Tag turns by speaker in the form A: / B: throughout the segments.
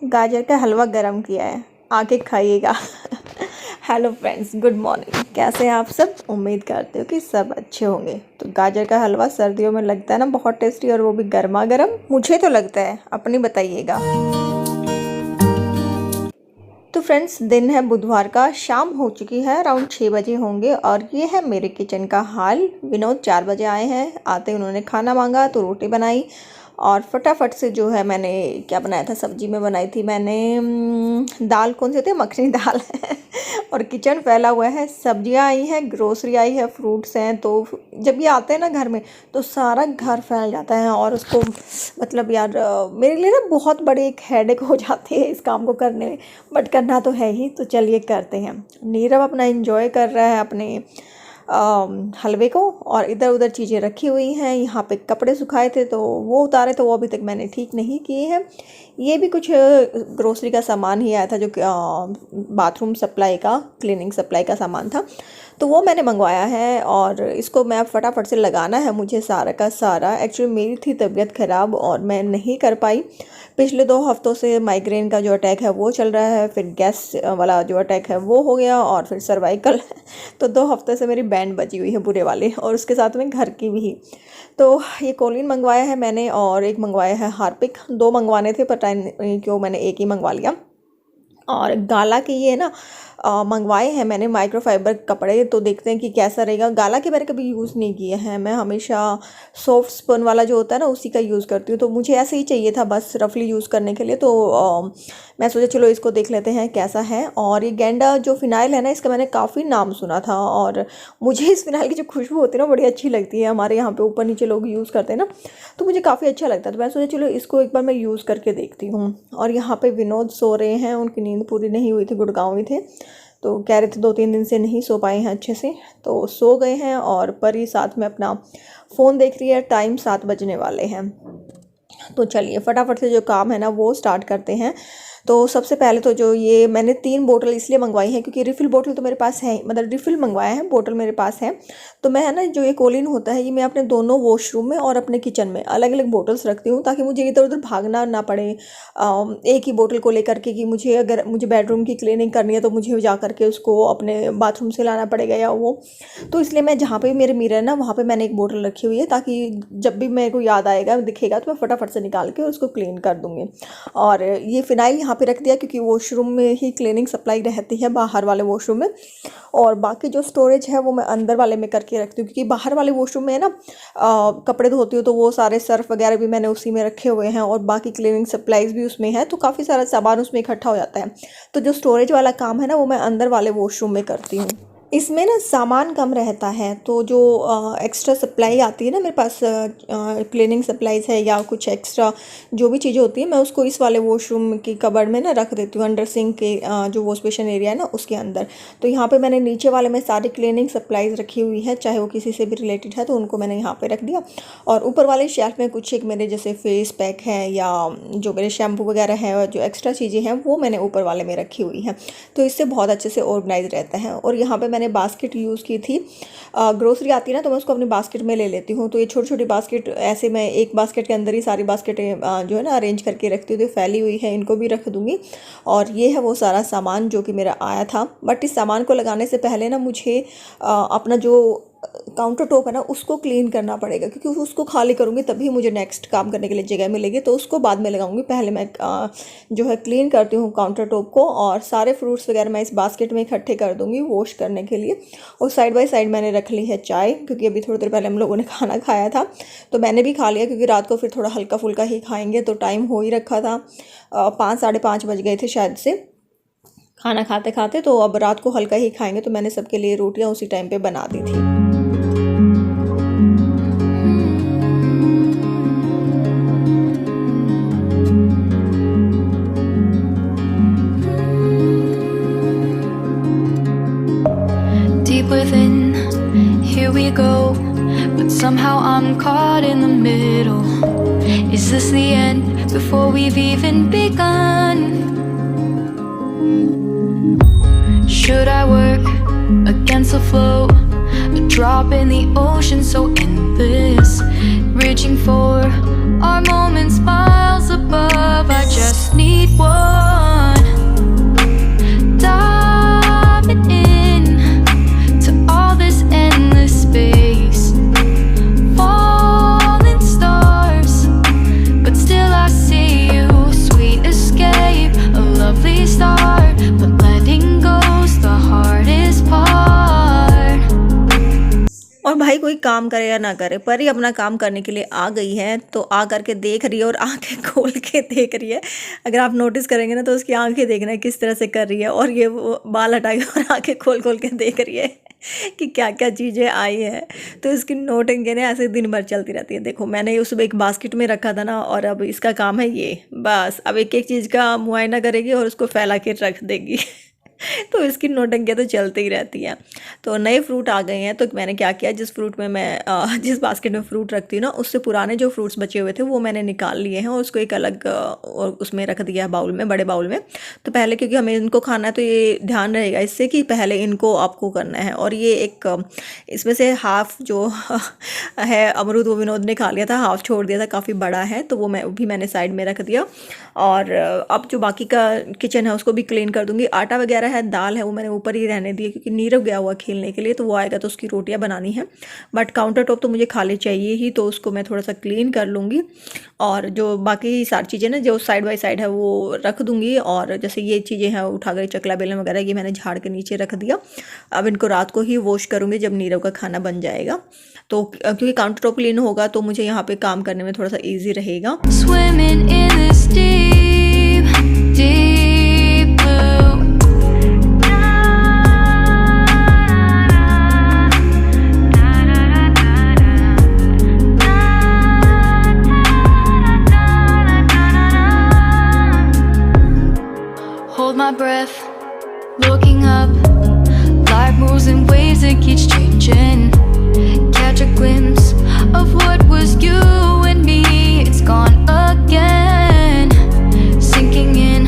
A: गाजर का हलवा गरम किया है, आके खाइएगा। Hello friends, good morning. कैसे हैं आप सब? उम्मीद करते हो कि सब अच्छे होंगे। तो गाजर का हलवा सर्दियों में लगता है ना बहुत टेस्टी, और वो भी गर्मा गर्म। मुझे तो लगता है, अपनी बताइएगा। तो फ्रेंड्स, दिन है बुधवार का, शाम हो चुकी है, अराउंड 6 बजे होंगे, और ये है मेरे किचन का हाल। विनोद 4 बजे आए हैं। आते उन्होंने खाना मांगा तो रोटी बनाई, और फटाफट से जो है मैंने क्या बनाया था, सब्जी में बनाई थी मैंने दाल, कौन सी होती है, मखनी दाल। और किचन फैला हुआ है, सब्जियां आई हैं, ग्रोसरी आई है, फ्रूट्स हैं। तो जब ये आते हैं ना घर में, तो सारा घर फैल जाता है, और उसको मतलब यार मेरे लिए ना बहुत बड़ी एक हेडेक हो जाती है इस काम को करने में, बट करना तो है ही। तो चलिए करते हैं। नीरव अपना एंजॉय कर रहा है अपने हलवे को, और इधर उधर चीज़ें रखी हुई हैं। यहाँ पे कपड़े सुखाए थे तो वो उतारे, तो वो अभी तक मैंने ठीक नहीं किए हैं। ये भी कुछ ग्रोसरी का सामान ही आया था, जो बाथरूम सप्लाई का, क्लीनिंग सप्लाई का सामान था, तो वो मैंने मंगवाया है। और इसको मैं अब फटाफट से लगाना है मुझे सारा का सारा। एक्चुअली मेरी थी तबीयत ख़राब और मैं नहीं कर पाई। पिछले 2 हफ्तों से माइग्रेन का जो अटैक है वो चल रहा है, फिर गैस वाला जो अटैक है वो हो गया, और फिर सर्वाइकल। तो 2 हफ्ते से मेरी बैंड बजी हुई है बुरे वाले, और उसके साथ में घर की भी। तो ये कोलिन मंगवाया है मैंने, और एक मंगवाया है हार्पिक। 2 मंगवाने थे, पता नहीं क्यों मैंने एक ही मंगवा लिया। और गाला के ये ना मंगवाए हैं मैंने माइक्रोफाइबर कपड़े, तो देखते हैं कि कैसा रहेगा। गाला के मैंने कभी यूज़ नहीं किए हैं, मैं हमेशा सॉफ्ट स्पन वाला जो होता है ना उसी का यूज़ करती हूँ। तो मुझे ऐसे ही चाहिए था बस रफली यूज़ करने के लिए। तो मैं सोचा चलो इसको देख लेते हैं कैसा है। और ये गेंडा जो फिनाइल है ना, इसका मैंने काफ़ी नाम सुना था, और मुझे इस फिनाइल की जो खुशबू होती है ना बड़ी अच्छी लगती है। हमारे यहाँ पर ऊपर नीचे लोग यूज़ करते हैं ना, तो मुझे काफ़ी अच्छा लगता है। तो मैं सोचा चलो इसको एक बार मैं यूज़ करके देखती हूँ। और यहाँ पर विनोद सो रहे हैं, उनकी नींद पूरी नहीं हुई थी, गुड़गांव में थे, तो कह रहे थे 2-3 दिन से नहीं सो पाए हैं अच्छे से, तो सो गए हैं। और परी साथ में अपना फ़ोन देख रही है। टाइम 7 बजने वाले हैं। तो चलिए फटाफट से जो काम है ना वो स्टार्ट करते हैं। तो सबसे पहले तो जो ये मैंने 3 बोतल इसलिए मंगवाई हैं क्योंकि रिफ़िल बोतल तो मेरे पास है, मतलब रिफ़िल मंगवाया है, बोतल मेरे पास है। तो मैं है ना, जो ये कोलिन होता है, ये मैं अपने दोनों वॉशरूम में और अपने किचन में अलग अलग बोतल्स रखती हूँ, ताकि मुझे इधर उधर भागना ना पड़े एक ही बोतल को लेकर के, कि मुझे अगर मुझे बेडरूम की क्लीनिंग करनी है तो मुझे जा करके उसको अपने बाथरूम से लाना पड़ेगा या वो। तो इसलिए मैं जहाँ पे मेरे मिरर है ना, वहाँ पे मैंने एक बोतल रखी हुई है, ताकि जब भी मेरे को याद आएगा, दिखेगा, तो मैं फटाफट से निकाल के उसको क्लीन कर दूँगी। और ये फ़िनाइल यहाँ पे रख दिया क्योंकि वॉशरूम में ही क्लीनिंग सप्लाई रहती है, बाहर वाले वॉशरूम में। और बाकी जो स्टोरेज है वो मैं अंदर वाले में करके रखती हूँ, क्योंकि बाहर वाले वॉशरूम में है ना कपड़े धोती हूँ, तो वो सारे सर्फ वगैरह भी मैंने उसी में रखे हुए हैं, और बाकी क्लीनिंग सप्लाईज भी उसमें है, तो काफ़ी सारा सामान उसमें इकट्ठा हो जाता है। तो जो स्टोरेज वाला काम है ना, वो मैं अंदर वाले वॉशरूम में करती हूँ। इसमें ना सामान कम रहता है, तो जो एक्स्ट्रा सप्लाई आती है ना मेरे पास, क्लीनिंग सप्लाईज है या कुछ एक्स्ट्रा जो भी चीज़ें होती है, मैं उसको इस वाले वॉशरूम की कबर्ड में ना रख देती हूँ, अंडर सिंक के जो वॉश बेसिन एरिया है ना उसके अंदर। तो यहाँ पे मैंने नीचे वाले में सारी क्लीनिंग सप्लाईज रखी हुई है, चाहे वो किसी से भी रिलेटेड है तो उनको मैंने यहाँ पर रख दिया। और ऊपर वाले शेल्फ में कुछ एक मेरे जैसे फेस पैक है, या जो मेरे शैम्पू वगैरह है, और जो एक्स्ट्रा चीज़ें हैं वो मैंने ऊपर वाले में रखी हुई हैं। तो इससे बहुत अच्छे से ऑर्गेनाइज रहता है। और यहाँ पर मैंने बास्केट यूज़ की थी, ग्रोसरी आती है ना, तो मैं उसको अपनी बास्केट में ले लेती हूँ। तो ये छोटी छोटी बास्केट, ऐसे मैं एक बास्केट के अंदर ही सारी बास्केटें जो है ना अरेंज करके रखती हूँ। तो फैली हुई है, इनको भी रख दूँगी। और ये है वो सारा सामान जो कि मेरा आया था। बट इस सामान को लगाने से पहले ना मुझे अपना जो काउंटर टॉप है ना उसको क्लीन करना पड़ेगा, क्योंकि उसको खाली करूँगी तभी मुझे नेक्स्ट काम करने के लिए जगह मिलेगी। तो उसको बाद में लगाऊंगी, पहले मैं जो है क्लीन करती हूँ काउंटर टॉप को। और सारे फ्रूट्स वगैरह मैं इस बास्केट में इकट्ठे कर दूँगी वॉश करने के लिए। और साइड बाय साइड मैंने रख ली है चाय, क्योंकि अभी थोड़ी देर पहले हम लोगों ने खाना खाया था, तो मैंने भी खा लिया, क्योंकि रात को फिर थोड़ा हल्का फुल्का ही खाएँगे। तो टाइम हो ही रखा था, 5 साढ़े 5 बज गए थे शायद से खाना खाते खाते। तो अब रात को हल्का ही खाएँगे, तो मैंने सबके लिए रोटियाँ उसी टाइम पर बना दी थी।
B: Within, here we go, but somehow I'm caught in the middle. Is this the end before we've even begun? Should I work against the flow, a drop in the ocean so endless, reaching for our moments miles above? I just need one
A: काम करे या ना करे, परी अपना काम करने के लिए आ गई है, तो आ करके देख रही है और आंखें खोल के देख रही है। अगर आप नोटिस करेंगे ना तो उसकी आंखें देखना किस तरह से कर रही है, और ये वो बाल हटाई और आंखें खोल खोल के देख रही है कि क्या क्या चीज़ें आई हैं। तो इसकी नोटिंग ने ऐसे दिन भर चलती रहती है। देखो मैंने ये सुबह एक बास्केट में रखा था ना, और अब इसका काम है ये, बस अब एक एक चीज़ का मुआयना करेगी और उसको फैला के रख देगी। तो इसकी नौटंकियाँ तो चलती ही रहती हैं। तो नए फ्रूट आ गए हैं, तो मैंने क्या किया, जिस फ्रूट में मैं जिस बास्केट में फ्रूट रखती हूँ ना, उससे पुराने जो फ्रूट्स बचे हुए थे वो मैंने निकाल लिए हैं और उसको एक अलग और उसमें रख दिया है बाउल में, बड़े बाउल में। तो पहले क्योंकि हमें इनको खाना है तो ये ध्यान रहेगा इससे कि पहले इनको आपको करना है। और ये एक इसमें से हाफ जो है अमरूद वो विनोद ने खा लिया था, हाफ छोड़ दिया था, काफ़ी बड़ा है, तो वो मैंने साइड में रख दिया। और अब जो बाकी का किचन है उसको भी क्लीन कर दूंगी। आटा वगैरह है, दाल है, वो मैंने ऊपर ही रहने दी क्योंकि नीरव गया हुआ खेलने के लिए, तो वो आएगा तो उसकी रोटियां बनानी है। बट काउंटर टॉप तो मुझे खाली चाहिए ही, तो उसको मैं थोड़ा सा क्लीन कर लूँगी। और जो बाकी सारी चीज़ें ना जो साइड बाय साइड है वो रख दूँगी। और जैसे ये चीज़ें हैं उठा कर, चकला बेलन वगैरह ये मैंने झाड़ के नीचे रख दिया। अब इनको रात को ही वॉश करूँगी जब नीरव का खाना बन जाएगा। तो क्योंकि काउंटर टॉप क्लीन होगा तो मुझे यहाँ पे काम करने में थोड़ा सा ईजी रहेगा।
B: Swimming in this deep, deep blue. Hold my breath, looking up. Life moves in ways that keeps changing. Catch a glimpse of what was you and me. It's gone again. Sinking in,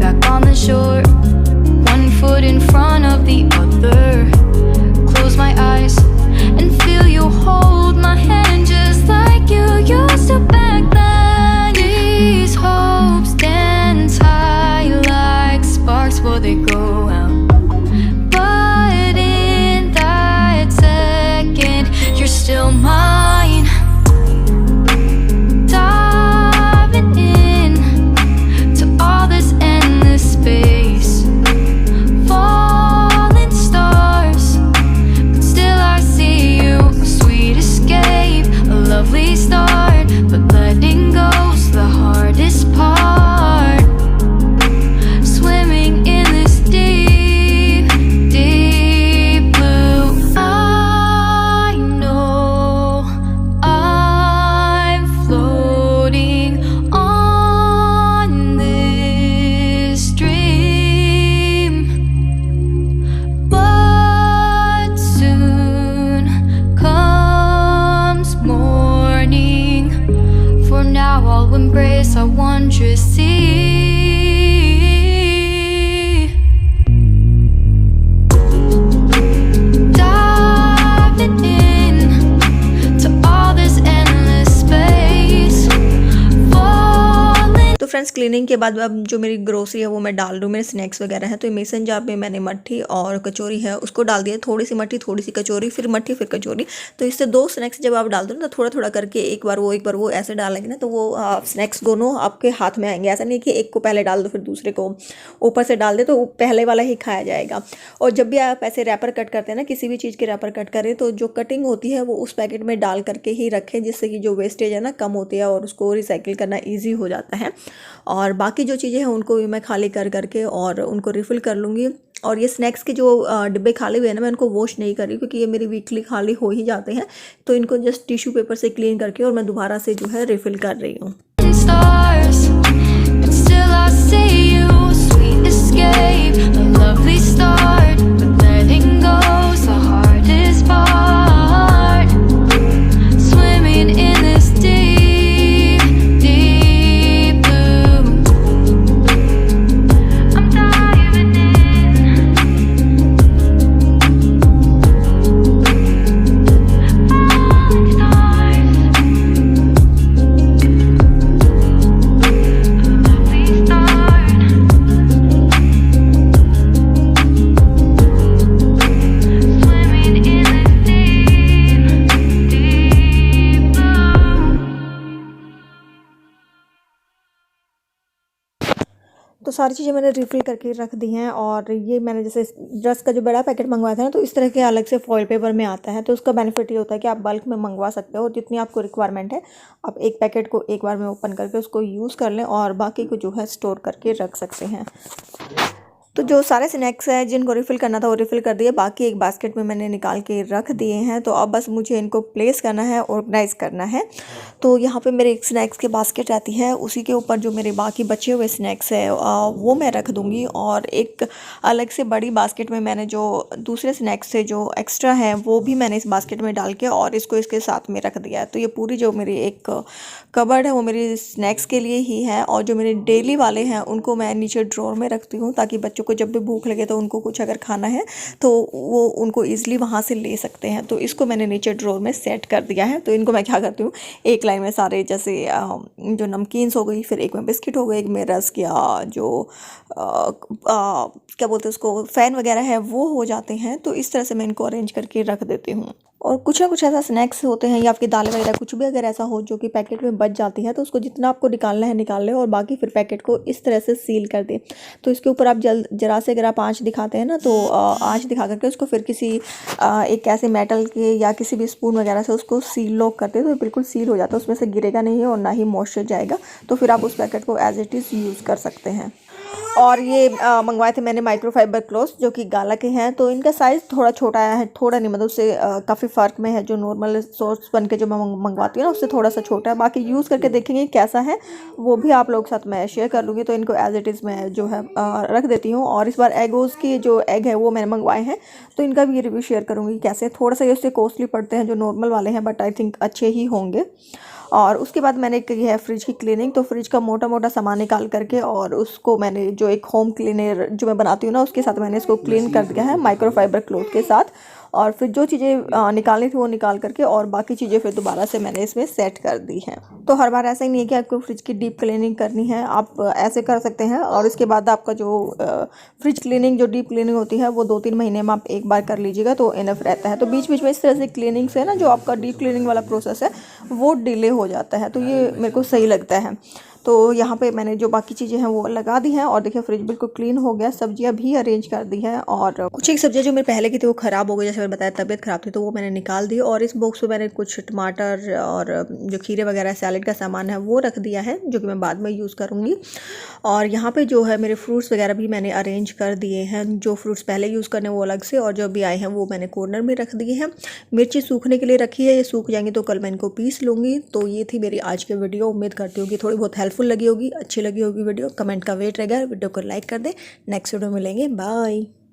B: back on the shore. One foot in front of the other. Close my eyes and feel you hold my hand just like you used to back then. These hopes dance high like sparks before they go out. But in that second, you're still mine. Diving in to all this endless space. Falling stars, but still I see you. A sweet escape, a lovely start, but letting go's the hardest part. Swimming in this deep, deep blue. I know I'm floating on this dream, but soon comes morning. For now I'll embrace our wondrous sea. Diving in to all this endless space. Falling.
A: तो friends cleaning के बाद अब जो मेरी grocery है वो मैं डाल दूँ, मेरे स्नैक्स वगैरह हैं। तो मेसन जार में मैंने मट्ठी और कचौरी है उसको डाल दिया, थोड़ी सी मट्ठी थोड़ी सी कचौरी, फिर मट्ठी फिर कचौरी। तो इससे दो स्नैक्स जब आप डाल दो ना तो थोड़ा थोड़ा करके एक बार वो ऐसे डालेंगे ना तो वो स्नैक्स दोनों आपके हाथ में आएंगे। ऐसा नहीं कि एक को पहले डाल दो फिर दूसरे को ऊपर से डाल दे, तो पहले वाला ही खाया जाएगा। और जब भी आप ऐसे रैपर कट करते हैं ना, किसी भी चीज़ के रैपर कट करें तो जो कटिंग होती है वो उस पैकेट में डाल करके ही रखें, जिससे कि जो वेस्टेज है ना कम होती है और उसको रिसाइकिल करना ईजी हो जाता है। और बाकी जो चीज़ें हैं उनको भी मैं खाली कर करके और उनको रिफ़िल कर लूँगी। और ये स्नैक्स के जो डिब्बे खाली हुए हैं ना, मैं उनको वॉश नहीं कर रही क्योंकि ये मेरी वीकली खाली हो ही जाते हैं। तो इनको जस्ट टिश्यू पेपर से क्लीन करके और मैं दोबारा से जो है रिफ़िल कर रही हूँ।
B: Stars, but still I see you. Sweet escape, a lovely start, but letting go's the hardest part. Swimming in this deep, deep blue. I'm diving in. Falling stars. Lovely start.
A: तो सारी चीज़ें मैंने refill करके रख दी हैं। और ये मैंने जैसे ड्रेस का जो बड़ा पैकेट मंगवाया था ना, तो इस तरह के अलग से फॉइल पेपर में आता है। तो उसका बेनिफिट ये होता है कि आप बल्क में मंगवा सकते हो और जितनी आपको रिक्वायरमेंट है आप एक पैकेट को एक बार में ओपन करके उसको यूज़ कर लें और बाकी को जो है स्टोर करके रख सकते हैं। तो जो सारे स्नैक्स हैं जिनको रिफ़िल करना था वो रिफ़िल कर दिए, बाकी एक बास्केट में मैंने निकाल के रख दिए हैं। तो अब बस मुझे इनको प्लेस करना है, ऑर्गेनाइज़ करना है। तो यहाँ पे मेरे एक स्नैक्स की बास्केट रहती है, उसी के ऊपर जो मेरे बाकी बचे हुए स्नैक्स हैं वो मैं रख दूँगी। और एक अलग से बड़ी बास्केट में मैंने जो दूसरे स्नैक्स से जो एक्स्ट्रा हैं वो भी मैंने इस बास्केट में डाल के और इसको इसके साथ में रख दिया है। तो ये पूरी जो मेरी एक कबर्ड है वो मेरी स्नैक्स के लिए ही है, और जो मेरे डेली वाले हैं उनको मैं नीचे ड्रॉर में रखती हूँ ताकि बच्चों को जब भी भूख लगे तो उनको कुछ अगर खाना है तो वो उनको ईज़िली वहाँ से ले सकते हैं। तो इसको मैंने नीचे ड्रॉर में सेट कर दिया है। तो इनको मैं क्या करती हूँ, एक लाइन में सारे जैसे जो नमकीन्स हो गई, फिर एक में बिस्किट हो गई, एक में रस्क या जो क्या बोलते हैं उसको फ़ैन वगैरह है वो हो जाते हैं। तो इस तरह से मैं इनको अरेंज करके रख देती हूँ। और कुछ ना कुछ ऐसा स्नैक्स होते हैं या आपकी दालें वगैरह कुछ भी अगर ऐसा हो जो कि पैकेट में बच जाती है, तो उसको जितना आपको निकालना है निकाल लें और बाकी फिर पैकेट को इस तरह से सील कर दें। तो इसके ऊपर आप जरा से अगर आप आँच दिखाते हैं ना, तो आँच दिखा करके उसको फिर किसी एक ऐसे मेटल के या किसी भी स्पून वगैरह से उसको सील लॉक करते हैं तो बिल्कुल सील हो जाता है, उसमें से गिरेगा नहीं है और ना ही मॉइस्चर जाएगा। तो फिर आप उस पैकेट को एज इट इज़ यूज़ कर सकते हैं। और ये मंगवाए थे मैंने माइक्रोफाइबर क्लॉथ्स जो कि गाला के हैं। तो इनका साइज़ थोड़ा छोटा आया है, थोड़ा नहीं मतलब उससे काफ़ी फ़र्क में है। जो नॉर्मल सोर्स बन के जो मैं मंगवाती हूँ ना उससे थोड़ा सा छोटा है। बाकी यूज़ करके देखेंगे कैसा है वो भी आप लोग के साथ मैं शेयर कर लूँगी। तो इनको एज इट इज़ मैं जो है रख देती हूँ। और इस बार एगोज़ की जो एग है वो मैंने मंगवाए हैं, तो इनका भी रिव्यू शेयर करूँगी कैसे। थोड़ा सा ये उससे कॉस्टली पड़ते हैं जो नॉर्मल वाले हैं, बट आई थिंक अच्छे ही होंगे। और उसके बाद मैंने की है फ्रिज की क्लीनिंग। तो फ्रिज का मोटा मोटा सामान निकाल करके और उसको मैंने जो एक होम क्लीनर जो मैं बनाती हूँ ना उसके साथ मैंने इसको क्लीन कर दिया है माइक्रोफाइबर क्लॉथ के साथ। और फिर जो चीज़ें निकालनी थी वो निकाल करके और बाकी चीज़ें फिर दोबारा से मैंने इसमें सेट कर दी हैं। तो हर बार ऐसा ही नहीं है कि आपको फ्रिज की डीप क्लीनिंग करनी है, आप ऐसे कर सकते हैं। और इसके बाद आपका जो फ्रिज क्लीनिंग जो डीप क्लीनिंग होती है वो 2-3 महीने में आप एक बार कर लीजिएगा तो इनफ रहता है। तो बीच बीच में इस तरह से क्लीनिंग से ना जो आपका डीप क्लीनिंग वाला प्रोसेस है वो डिले हो जाता है। तो ये मेरे को सही लगता है। तो यहाँ पे मैंने जो बाकी चीज़ें हैं वो लगा दी हैं और देखिए फ्रिज बिल्कुल क्लीन हो गया। सब्जियाँ भी अरेंज कर दी हैं और कुछ एक सब्जियाँ जो मेरे पहले की थी वो ख़राब हो गई, जैसे मैंने बताया तबीयत ख़राब थी तो वो मैंने निकाल दी। और इस बॉक्स में मैंने कुछ टमाटर और जो खीरे वगैरह सैलेड का सामान है वो रख दिया है जो कि मैं बाद में यूज़ करूँगी। और यहाँ पे जो है मेरे फ्रूट्स वगैरह भी मैंने अरेंज कर दिए हैं। जो फ्रूट्स पहले यूज़ करने वो अलग से और जो अभी आए हैं वो मैंने कॉर्नर में रख दिए हैं। मिर्ची सूखने के लिए रखी है, ये सूख जाएंगी तो कल मैं इनको पीस लूँगी। तो ये थी मेरी आज की वीडियो। उम्मीद करती हूँ कि थोड़ी बहुत हेल्पफुल लगी होगी, अच्छी लगी होगी वीडियो। कमेंट का वेट रहेगा, वीडियो को लाइक कर दें। नेक्स्ट वीडियो मिलेंगे, बाय।